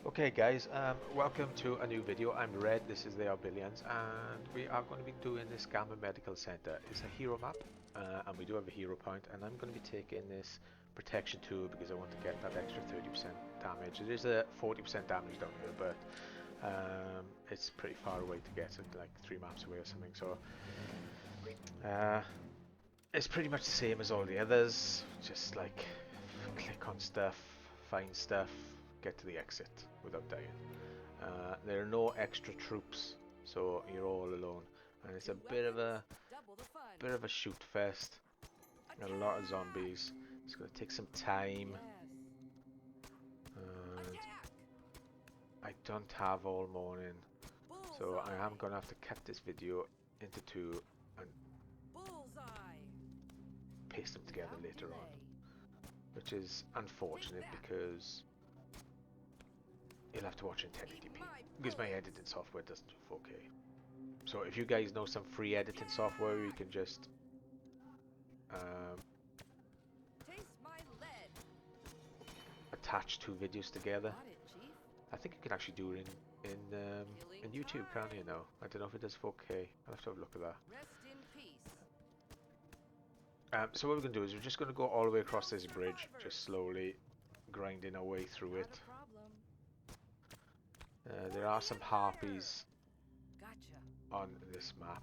Okay guys, welcome to a new video. I'm Red, this is the Arbillions, and we are going to be doing this Gamma Medical Center. It's a hero map, and we do have a hero point, and I'm going to be taking this protection tool because I want to get that extra 30% damage. It is a 40% damage down here, but it's pretty far away to get it, like 3 maps away or something, so uh, it's pretty much the same as all the others, just like click on stuff, find stuff, get to the exit without dying. There are no extra troops, so you're all alone, and it's a bit of a shoot fest. And a lot of zombies. It's gonna take some time, and I don't have all morning, so I am gonna have to cut this video into two and paste them together later on, which is unfortunate because you'll have to watch in 1080p because my editing software doesn't do 4K. So if you guys know some free editing software, you can just attach two videos together. I think you can actually do it in YouTube, can't you? Now I don't know if it does 4K. I'll have to have a look at that. So what we're going to do is we're just going to go all the way across this bridge, just slowly grinding our way through it. There are some harpies on this map,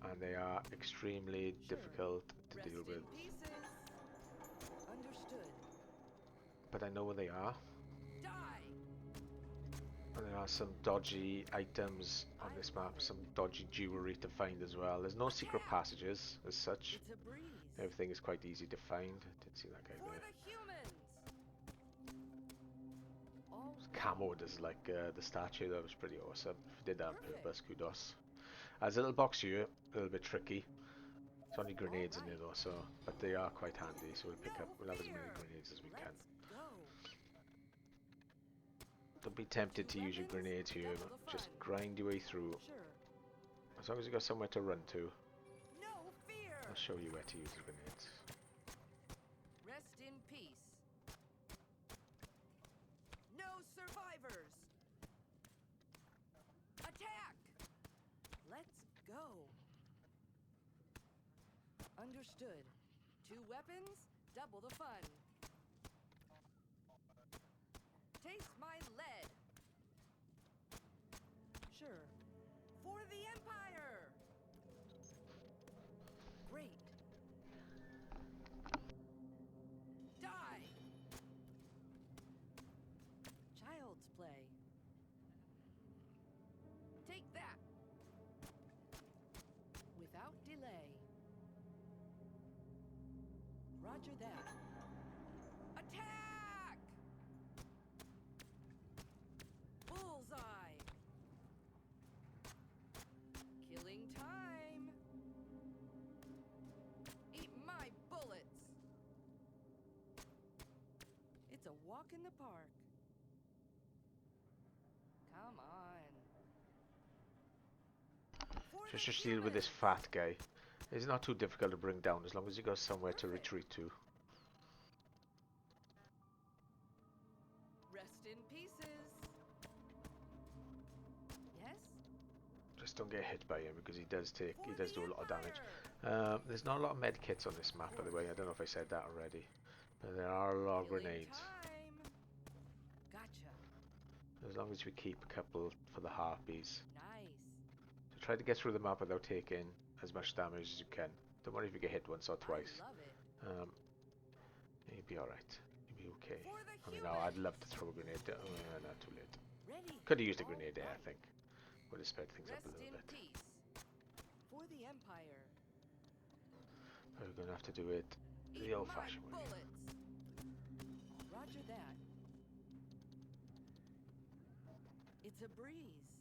and they are extremely difficult to deal with. But I know where they are. And there are some dodgy items on this map, some dodgy jewelry to find as well. There's no secret passages as such. Everything is quite easy to find. Didn't see that guy there. Camo does like the statue, that was pretty awesome. Did that on purpose, kudos. There's a little box here, a little bit tricky. There's only grenades in it though, so but they are quite handy, so we'll have as many grenades as we can. Don't be tempted to use your grenades here, just grind your way through. As long as you got somewhere to run to. I'll show you where to use the grenades. Rest in peace. No survivors. Attack! Let's go. Understood. 2 weapons, double the fun. Taste my lead. Sure. For the Empire! Great. Die! Child's play. Take that. Without delay. Roger that. Attack! Bullseye! Killing time! Eat my bullets! It's a walk in the park. Come on. Just deal with this fat guy. It's not too difficult to bring down as long as you got somewhere to retreat to. Rest in pieces. Yes? Just don't get hit by him because he does do a lot of damage. There's not a lot of med kits on this map, by the way. I don't know if I said that already, but there are a lot of grenades. Gotcha. As long as we keep a couple for the harpies. Nice. So try to get through the map without taking as much damage as you can. Don't worry if you get hit once or twice. I love it. You'll be alright. You'll be okay. I mean, I'd love to throw a grenade down. Not too late. Ready. Could have used a grenade there, I think. Would have sped things up a little bit. Peace. For the Empire. We're going to have to do it the old-fashioned way. Roger that. It's a breeze.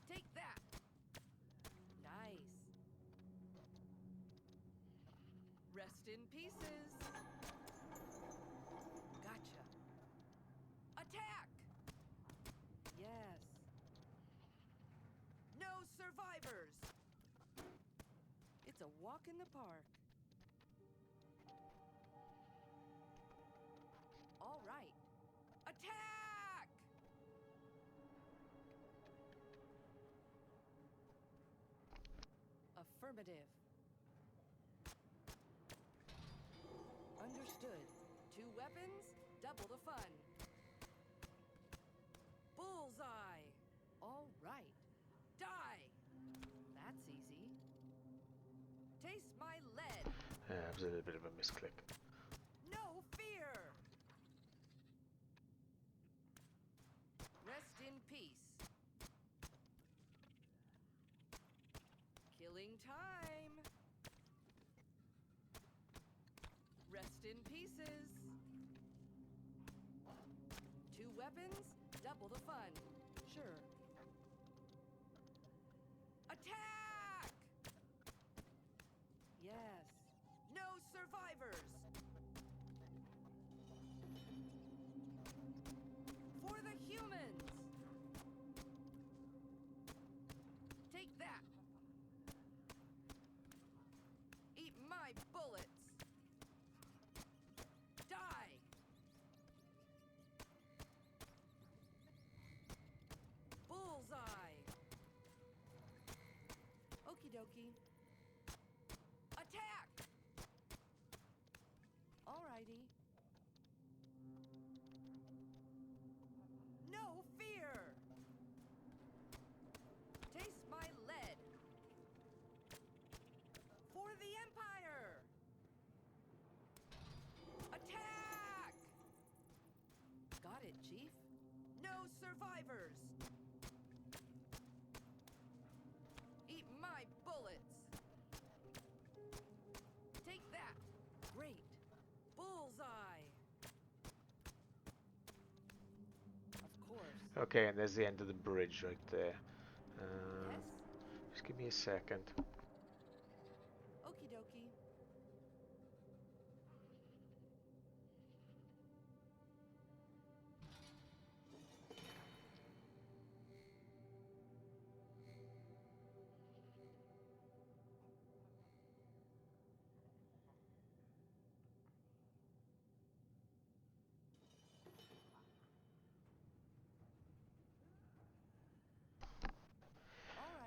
Take that. Nice. Rest in pieces. Gotcha. Attack! Yes. No survivors. It's a walk in the park. All right. Attack! Affirmative. Understood. 2 weapons, double the fun. Bullseye. All right. Die. That's easy. Taste my lead. It was a little bit of a misclick. No fear. Rest in peace. Killing time. Rest in pieces. 2 weapons, double the fun. Sure. Attack! Yes. No survivors. For the humans. Take that. Eat my bullets. Die. Bullseye. Okie dokie. Attack! Alrighty. No fear! Taste my lead. For the Empire! Attack! Got it, Chief. No survivors! Eat my bullets! Take that! Great! Bullseye! Of course. Okay, and there's the end of the bridge right there. Yes? Just give me a second. Okie dokie.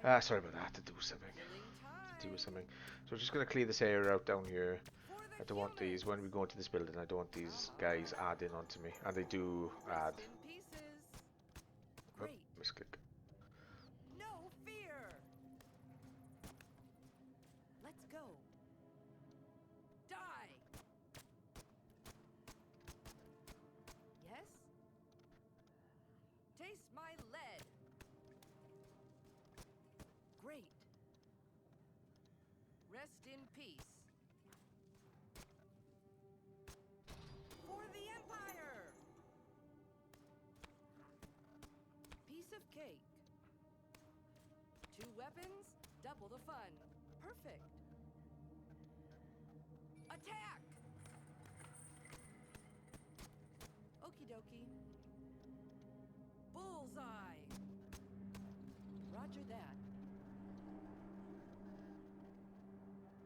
Alright. Sorry about that. I had to do something. Killing Do time. something. So we're just going to clear this area out down here. For the I don't want these, when we go into this building, I don't want these guys adding onto me. And they do add. Rest in pieces. Oh, Great. misclick. No fear. Let's go. Die. Yes? Taste my lead. Great. Rest in peace. For the Empire. Piece of cake. 2 weapons, double the fun. Perfect. Attack! Okie dokie. Bullseye. Roger that.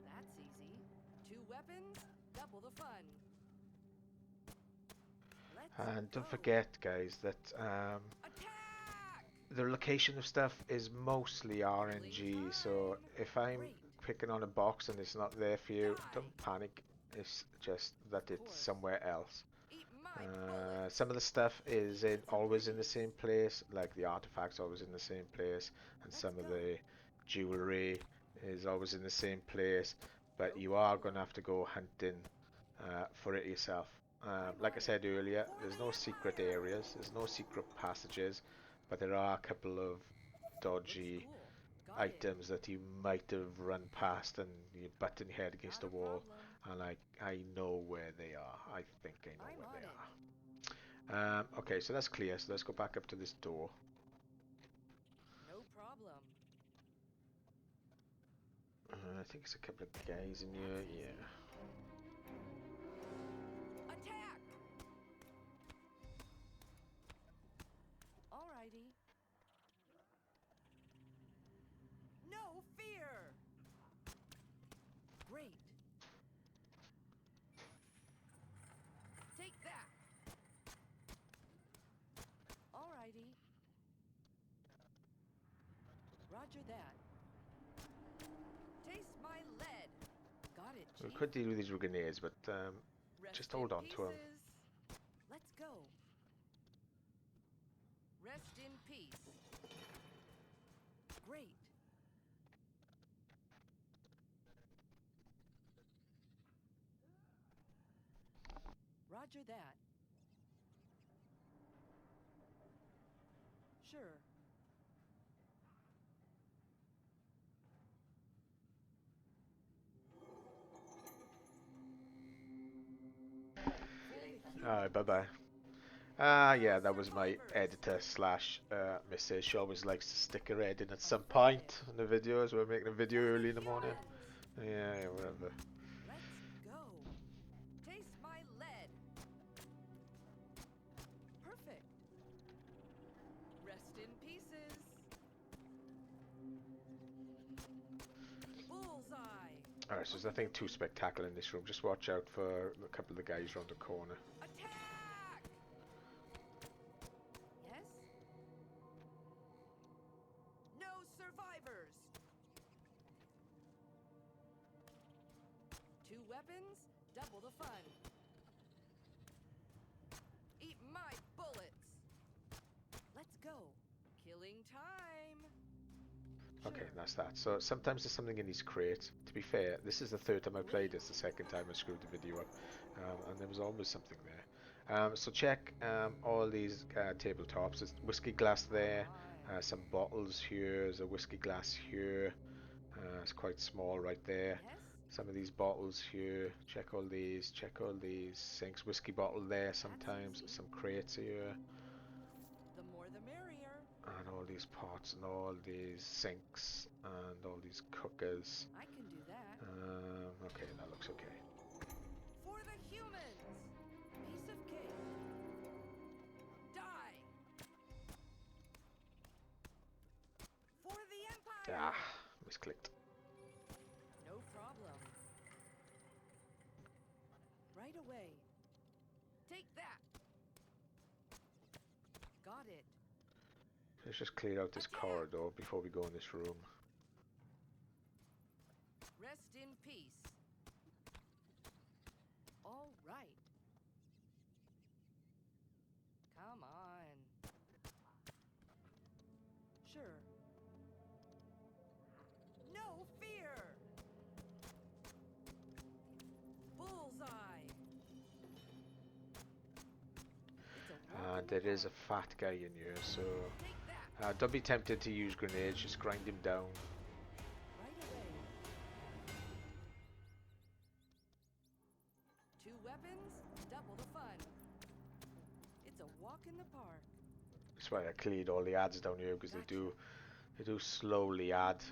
That's easy. 2 weapons, double the fun. Let's And don't go. forget, guys, that Attack! the location of stuff is mostly RNG. So if I'm Great. picking on a box and it's not there for you, Die. don't panic. It's just that it's course. somewhere else. Eat my bullets. Some of the stuff is always in the breeze. same place, like the artifacts always in the same place, and Let's some of go. the jewelry is always in the same place, but No you are going problem. to have to go hunting for it yourself. I'm Like on I it. said earlier, For there's the no secret Empire. areas, there's no secret passages, but there are a couple of Looks dodgy cool. Got it. items that you might have run past and you butting your head against Not the a wall, problem. and I know where they are. I think I know I'm where on they it. are. Okay, so that's clear. So let's go back up to this door. No problem. I think it's a couple of guys in here. That's easy. Yeah. Attack! Alrighty. No fear! Great. Take that. Alrighty. Roger that. Taste my lead. Got it, We Chief. could deal with these with grenades, but Rest just in hold on to them. pieces. Let's go. Rest in peace. Great. Roger that. Sure. Alright, bye-bye. Ah, yeah, that was my editor slash missus. She always likes to stick her head in at some point in the videos. We're making a video early in the morning. Yeah, whatever. Let's go. Taste my lead. Perfect. Rest in pieces. Bullseye. Alright, so there's nothing too spectacular in this room. Just watch out for a couple of the guys around the corner. Attack! Yes? No survivors. 2 weapons, double the fun. Eat my bullets. Let's go. Killing time. Okay, Sure. that's that. So sometimes there's something in these crates. To be fair, this is the third time I played this. The second time I screwed the video up, and there was always something there. So check all these tabletops. There's whiskey glass there. On. Some bottles here. There's a whiskey glass here. It's quite small right there. Yes? Some of these bottles here. Check all these. Check all these sinks. Whiskey bottle there. Sometimes easy. some crates here. The more the merrier. And all these pots and all these sinks and all these cookers. I can do that. Okay, that looks okay. For the humans. Piece of cake. Die. For the empire. Ah, misclicked. No problem. Right away. Take that. Got it. Let's just clear out this corridor before we go in this room. Rest in peace. All right. Come on. Sure. No fear. Bullseye. It's a walk in There the is a park. fat guy in here, so Take that. don't be tempted to use grenades. Just grind him down. Right away. 2 weapons, double the fun. It's a walk in the park. That's why I cleared all the ads down here because they do slowly add.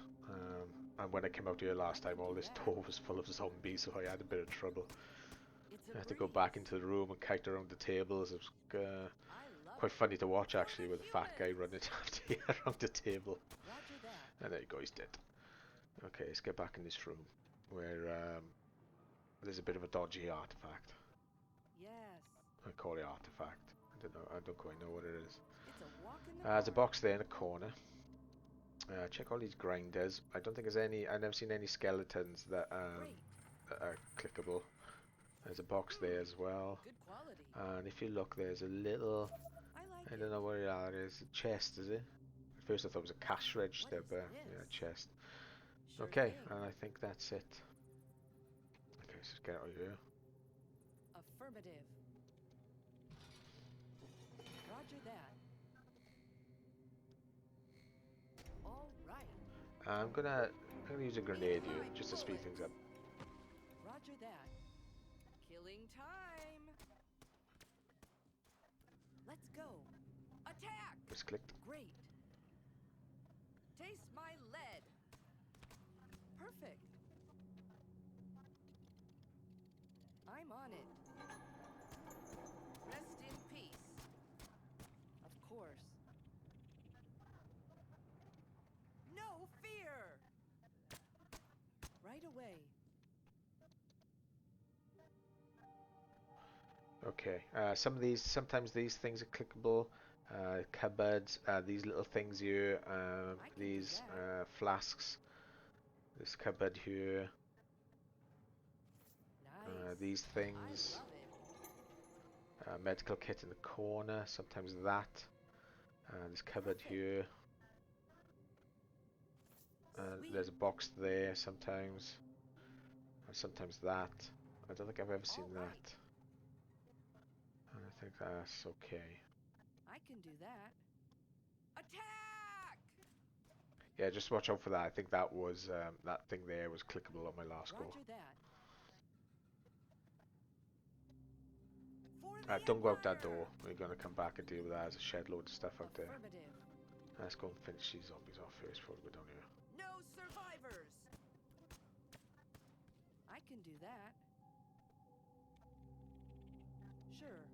And when I came out here last time, all this door was full of zombies, so I had a bit of trouble. It's I a had to go breeze. back into the room and kite around the tables. It was I love quite it. funny to watch For actually, the with a fat guy humans. running after you around the table. Roger that. And there you go, he's dead. Okay, let's get back in this room where there's a bit of a dodgy artifact. Yes. I call it artifact. I don't know. I don't quite know what it is. It's a walk in the There's a park. box there in a corner. Check all these grinders. I don't think there's any. I've never seen any skeletons that Great. are clickable. There's a box there as well. Good quality. And if you look, there's a little. I like I it. don't know what it is. A chest, is it? At first I thought it was a cash register, is but this? yeah, chest. Sure Okay, thing. and I think that's it. Okay, so let's get out of here. Affirmative. Roger that. All right. I'm gonna use a grenade here just to speed things up. Roger that. Killing time. Let's go. Attack! Misclicked. Great. Taste my lead. Perfect. I'm on it. Rest in peace. Of course. No fear. Right away. Okay. Sometimes these things are clickable. Cupboards. These little things here. I can do These that. flasks. This cupboard here. Nice. These I things. love it. Medical kit in the corner. Sometimes that. This cupboard Perfect. here. Sweet. There's a box there sometimes. And sometimes that. I don't think I've ever seen All that. right. And I think that's okay. I can do that. Attack! Yeah, just watch out for that. I think that was that thing there was clickable on my last go. Roger that. For the Don't go out that Empire! door. We're gonna come back and deal with that. There's a shed load of stuff out there. Affirmative. Let's go and finish these zombies off first before we go down here. No survivors! I can do that. Sure.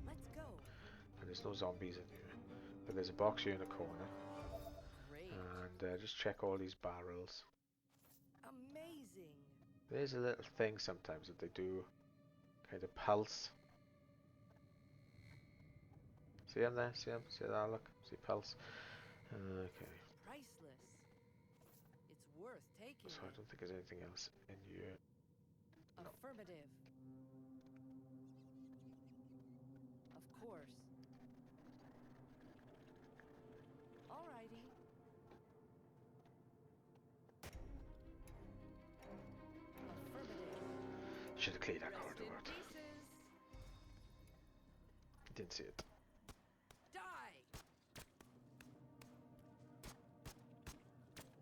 Let's go. And there's no zombies in here. But there's a box here in the corner. Great. And just check all these barrels. Amazing. There's a little thing sometimes that they do kind of pulse. See him there? See him? See that? Look. See pulse? Okay. Priceless. It's worth taking. So I don't think there's anything else in here. No. Affirmative. Of course. Alrighty. Affirmative. Should have cleared that Rest corridor in out. pieces. Didn't see it. Die.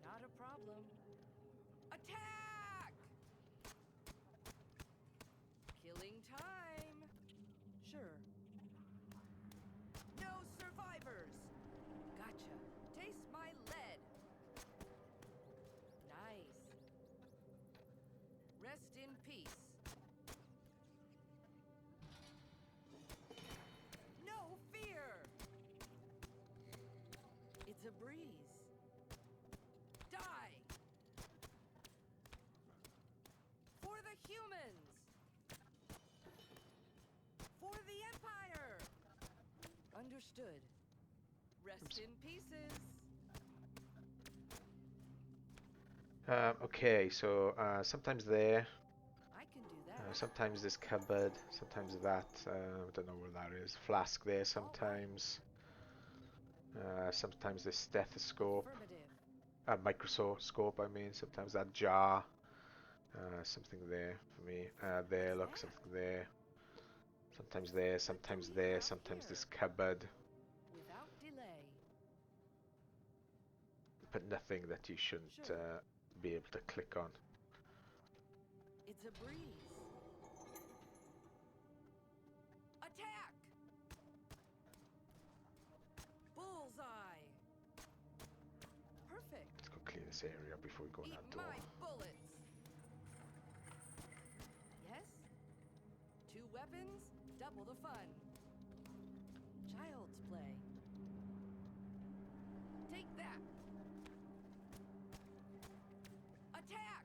Not a problem. Attack! Killing time. Sure. No survivors. Gotcha. Taste my lead. Nice. Rest in peace. No fear. It's a breeze. Die. For the humans. For the Empire. Understood. Rest in pieces. Okay, so sometimes there, I can do that. sometimes this cupboard, sometimes that. I don't know where that is. Flask there sometimes. Sometimes this stethoscope, Affirmative. microscope. I mean, sometimes that jar. Something there for me. There, look, What's that? something there. Sometimes there, sometimes there, sometimes this cupboard. Without delay. But nothing that you shouldn't Sure. be able to click on. It's a breeze. Attack! Bullseye. Perfect. Let's go clear this area up before we go in Eat that door. my bullets. Yes? 2 weapons, double the fun. Child's play. Take that. Attack!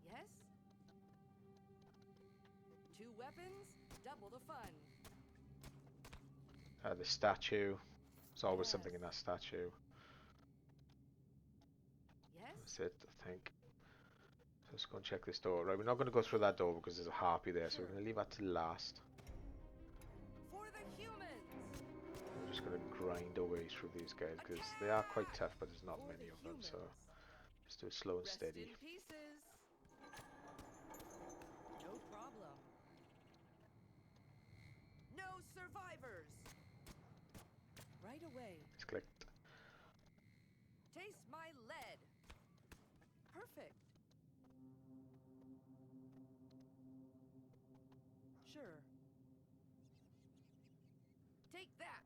Yes? 2 weapons, double the fun. The statue. There's always something in Yes. that statue. Yes? That's it, I think. So let's go and check this door. Right, we're not going to go through that door because there's a harpy there, so we're Sure. going to leave that to last. For the humans! We're just going to grind our way through these guys because they are quite tough, but there's not For many the of them, so humans. just do it slow and Rest steady. in pieces. No problem. No survivors. Right away. It's clicked. Taste my lead. Perfect. Sure. Take that.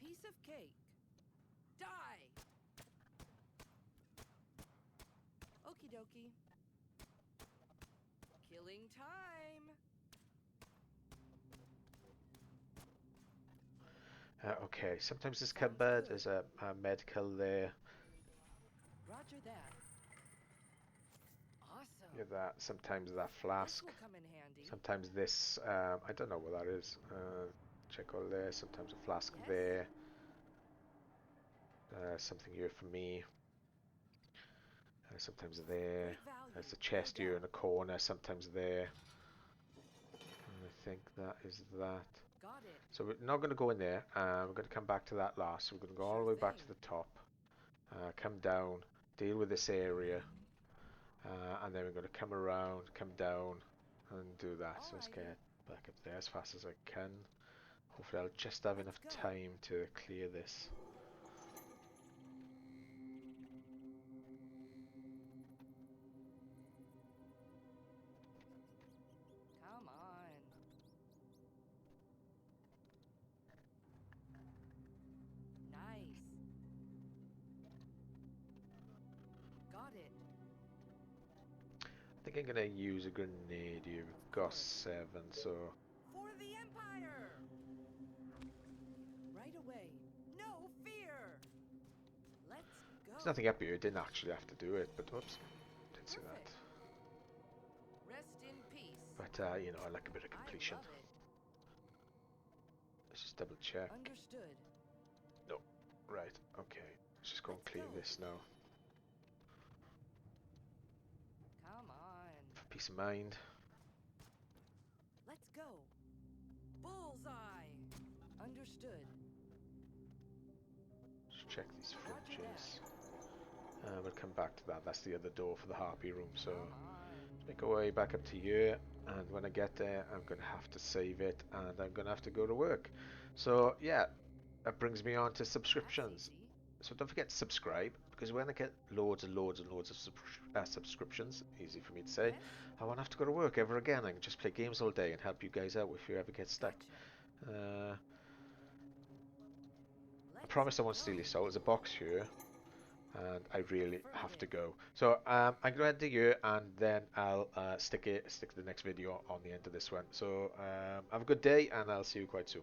Piece of cake. Die. Okie dokie. Killing time. Okay, sometimes this Sounds cupboard good. is a medical there. Roger that. Awesome. You have that. Sometimes that This flask. will come in handy. Sometimes this. I don't know what that is. check all there. Sometimes a flask Yes? there. Something here for me. Sometimes there. Great value. There's a No chest here in doubt. a corner. Sometimes there. And I think that is that. Got it. So we're not going to go in there. We're going to come back to that last. So we're going to go all Sure the way back thing. to the top. Come down. Deal with this area. And then we're going to come around, come down, and do that. So let's Alrighty. get back up there as fast as I can. Hopefully I'll just have Let's enough go. time to clear this. Come on. Nice. Got it. I think I'm going to use a grenade here. We've got 7, so... For the Empire! Right away. No fear! Let's go. There's nothing up here. Didn't actually have to do it, but whoops. Didn't see that. Perfect. Rest in peace. But, you know, I like a bit of I completion. love it. Let's just double check. Understood. No. Right, okay. Let's just go and Let's clear go. this now. Come on. For peace of mind. Let's go. Bullseye. Understood. Just check these Roger fridges. We'll come back to that. That's the other door for the harpy room. So Come on. make our way back up to here. And when I get there, I'm going to have to save it. And I'm going to have to go to work. So yeah, that brings me on to subscriptions. That's easy. So don't forget to subscribe. Because when I get loads and loads and loads of subscriptions, easy for me to say, Yes? I won't have to go to work ever again. I can just play games all day and help you guys out if you ever get stuck. Gotcha. I Let's promise I won't go. steal your soul. There's a box here. And I really have to Affirmative. go. So I'm going to end the year, and then I'll stick the next video on the end of this one. So have a good day, and I'll see you quite soon.